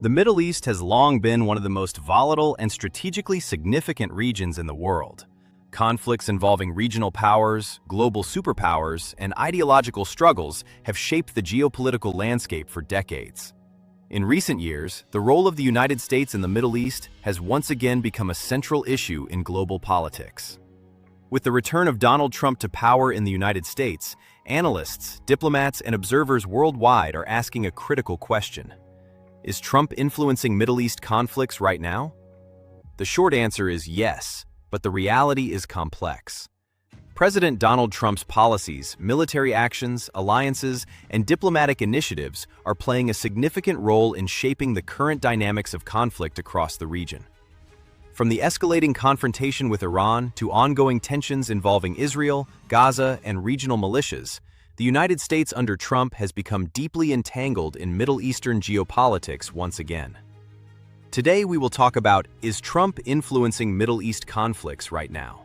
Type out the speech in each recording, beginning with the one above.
The Middle East has long been one of the most volatile and strategically significant regions in the world. Conflicts involving regional powers, global superpowers, and ideological struggles have shaped the geopolitical landscape for decades. In recent years, the role of the United States in the Middle East has once again become a central issue in global politics. With the return of Donald Trump to power in the United States, analysts, diplomats, and observers worldwide are asking a critical question. Is Trump influencing Middle East conflicts right now? The short answer is yes, but the reality is complex. President Donald Trump's policies, military actions, alliances, and diplomatic initiatives are playing a significant role in shaping the current dynamics of conflict across the region. From the escalating confrontation with Iran to ongoing tensions involving Israel, Gaza, and regional militias, the United States under Trump has become deeply entangled in Middle Eastern geopolitics once again. Today we will talk about, is Trump influencing Middle East conflicts right now?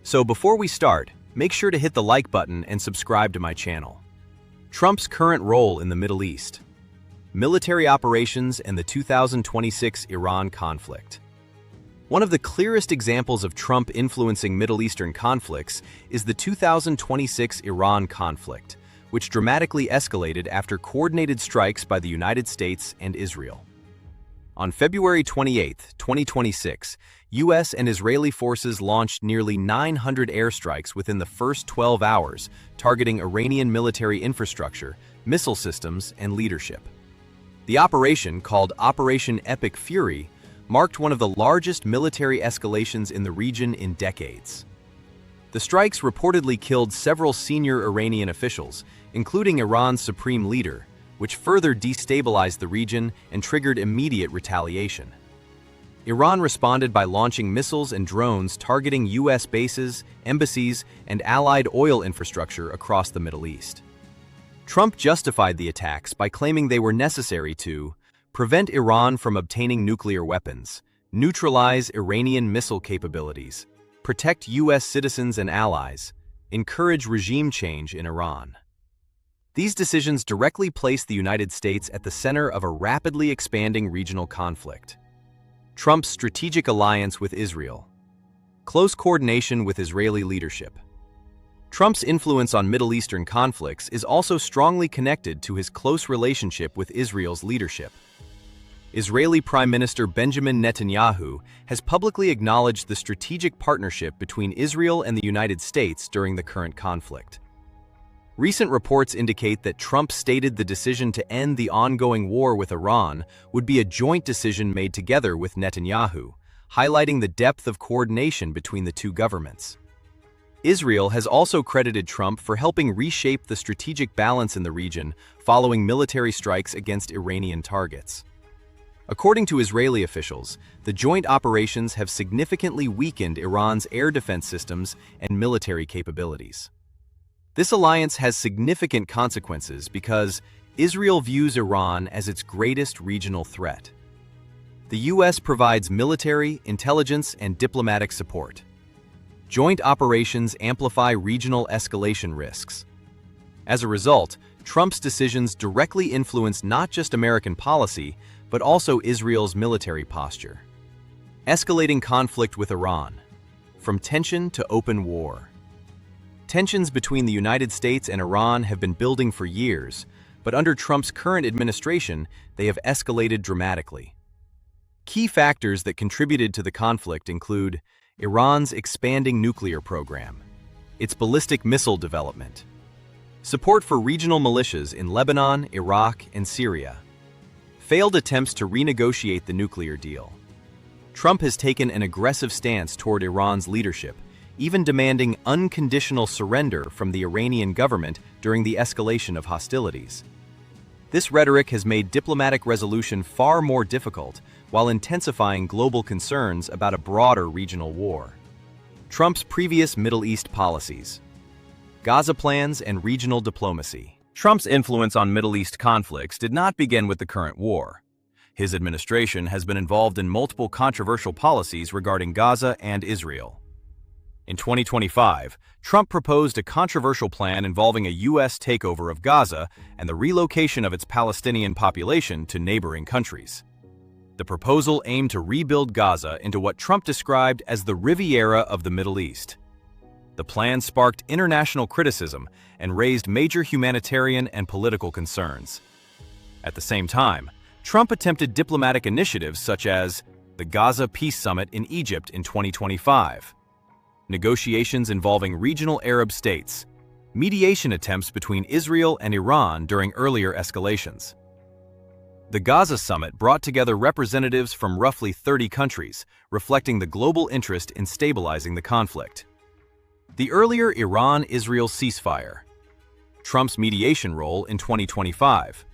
So before we start, make sure to hit the like button and subscribe to my channel. Trump's current role in the Middle East. Military operations and the 2026 Iran conflict. One of the clearest examples of Trump influencing Middle Eastern conflicts is the 2026 Iran conflict, which dramatically escalated after coordinated strikes by the United States and Israel. On February 28, 2026, U.S. and Israeli forces launched nearly 900 airstrikes within the first 12 hours, targeting Iranian military infrastructure, missile systems, and leadership. The operation, called Operation Epic Fury, marked one of the largest military escalations in the region in decades. The strikes reportedly killed several senior Iranian officials, including Iran's supreme leader, which further destabilized the region and triggered immediate retaliation. Iran responded by launching missiles and drones targeting U.S. bases, embassies, and allied oil infrastructure across the Middle East. Trump justified the attacks by claiming they were necessary to prevent Iran from obtaining nuclear weapons, neutralize Iranian missile capabilities, protect U.S. citizens and allies, encourage regime change in Iran. These decisions directly place the United States at the center of a rapidly expanding regional conflict. Trump's strategic alliance with Israel. Close coordination with Israeli leadership. Trump's influence on Middle Eastern conflicts is also strongly connected to his close relationship with Israel's leadership. Israeli Prime Minister Benjamin Netanyahu has publicly acknowledged the strategic partnership between Israel and the United States during the current conflict. Recent reports indicate that Trump stated the decision to end the ongoing war with Iran would be a joint decision made together with Netanyahu, highlighting the depth of coordination between the two governments. Israel has also credited Trump for helping reshape the strategic balance in the region following military strikes against Iranian targets. According to Israeli officials, the joint operations have significantly weakened Iran's air defense systems and military capabilities. This alliance has significant consequences because Israel views Iran as its greatest regional threat. The U.S. provides military, intelligence, and diplomatic support. Joint operations amplify regional escalation risks. As a result, Trump's decisions directly influence not just American policy, but also Israel's military posture. Escalating conflict with Iran. From tension to open war. Tensions between the United States and Iran have been building for years, but under Trump's current administration, they have escalated dramatically. Key factors that contributed to the conflict include Iran's expanding nuclear program, its ballistic missile development, support for regional militias in Lebanon, Iraq, and Syria, failed attempts to renegotiate the nuclear deal. Trump has taken an aggressive stance toward Iran's leadership, even demanding unconditional surrender from the Iranian government during the escalation of hostilities. This rhetoric has made diplomatic resolution far more difficult, while intensifying global concerns about a broader regional war. Trump's previous Middle East policies. Gaza plans and regional diplomacy. Trump's influence on Middle East conflicts did not begin with the current war. His administration has been involved in multiple controversial policies regarding Gaza and Israel. In 2025, Trump proposed a controversial plan involving a U.S. takeover of Gaza and the relocation of its Palestinian population to neighboring countries. The proposal aimed to rebuild Gaza into what Trump described as the Riviera of the Middle East. The plan sparked international criticism and raised major humanitarian and political concerns. At the same time, Trump attempted diplomatic initiatives such as the Gaza Peace Summit in Egypt in 2025, negotiations involving regional Arab states, mediation attempts between Israel and Iran during earlier escalations. The Gaza Summit brought together representatives from roughly 30 countries, reflecting the global interest in stabilizing the conflict. The earlier Iran-Israel ceasefire. Trump's mediation role in 2025.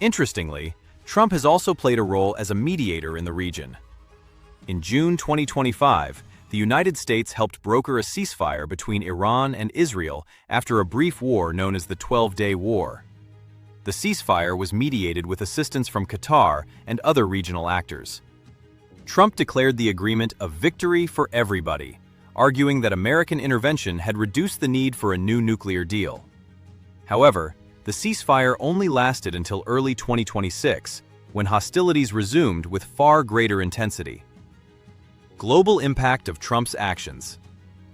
Interestingly, Trump has also played a role as a mediator in the region. In June 2025, the United States helped broker a ceasefire between Iran and Israel after a brief war known as the 12-Day War. The ceasefire was mediated with assistance from Qatar and other regional actors. Trump declared the agreement a victory for everybody, arguing that American intervention had reduced the need for a new nuclear deal. However, the ceasefire only lasted until early 2026, when hostilities resumed with far greater intensity. Global impact of Trump's actions.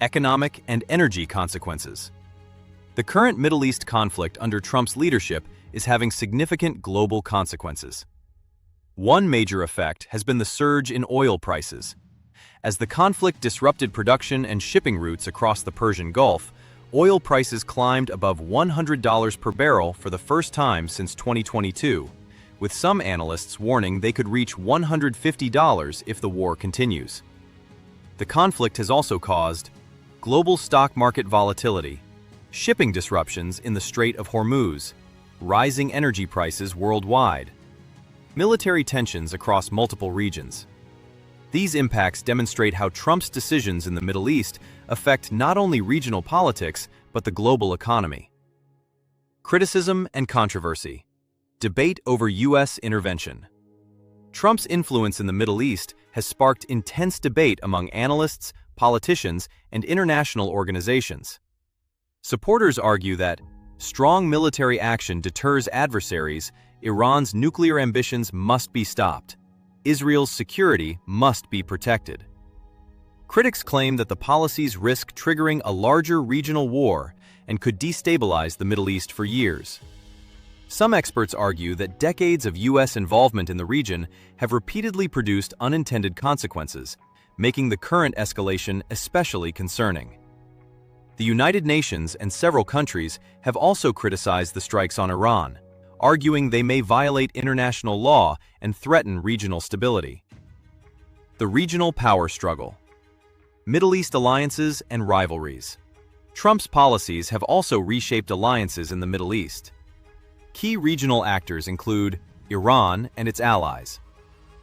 Economic and energy consequences. The current Middle East conflict under Trump's leadership is having significant global consequences. One major effect has been the surge in oil prices. As the conflict disrupted production and shipping routes across the Persian Gulf, oil prices climbed above $100 per barrel for the first time since 2022, with some analysts warning they could reach $150 if the war continues. The conflict has also caused global stock market volatility, shipping disruptions in the Strait of Hormuz, rising energy prices worldwide, military tensions across multiple regions. These impacts demonstrate how Trump's decisions in the Middle East affect not only regional politics, but the global economy. Criticism and controversy. Debate over U.S. intervention. Trump's influence in the Middle East has sparked intense debate among analysts, politicians, and international organizations. Supporters argue that strong military action deters adversaries, Iran's nuclear ambitions must be stopped, Israel's security must be protected. Critics claim that the policies risk triggering a larger regional war and could destabilize the Middle East for years. Some experts argue that decades of U.S. involvement in the region have repeatedly produced unintended consequences, making the current escalation especially concerning. The United Nations and several countries have also criticized the strikes on Iran, arguing they may violate international law and threaten regional stability. The regional power struggle. Middle East alliances and rivalries. Trump's policies have also reshaped alliances in the Middle East. Key regional actors include Iran and its allies,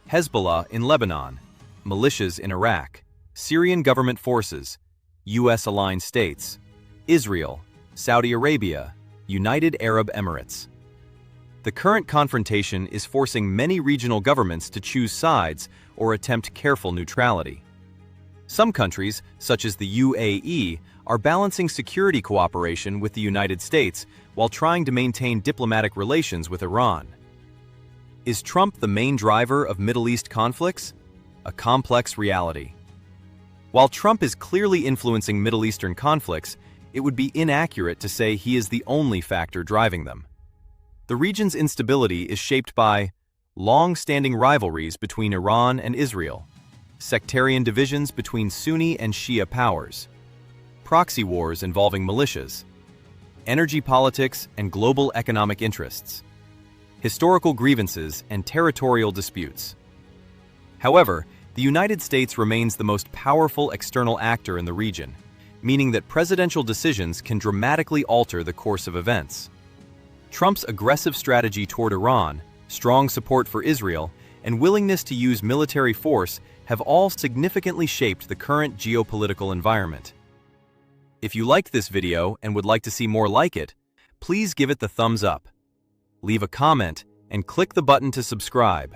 Hezbollah in Lebanon, militias in Iraq, Syrian government forces, U.S.-aligned states, Israel, Saudi Arabia, United Arab Emirates. The current confrontation is forcing many regional governments to choose sides or attempt careful neutrality. Some countries, such as the UAE, are balancing security cooperation with the United States while trying to maintain diplomatic relations with Iran. Is Trump the main driver of Middle East conflicts? A complex reality. While Trump is clearly influencing Middle Eastern conflicts, it would be inaccurate to say he is the only factor driving them. The region's instability is shaped by long-standing rivalries between Iran and Israel, sectarian divisions between Sunni and Shia powers, proxy wars involving militias, energy politics and global economic interests, historical grievances and territorial disputes. However, the United States remains the most powerful external actor in the region, meaning that presidential decisions can dramatically alter the course of events. Trump's aggressive strategy toward Iran, strong support for Israel, and willingness to use military force have all significantly shaped the current geopolitical environment. If you liked this video and would like to see more like it, please give it the thumbs up, leave a comment, and click the button to subscribe.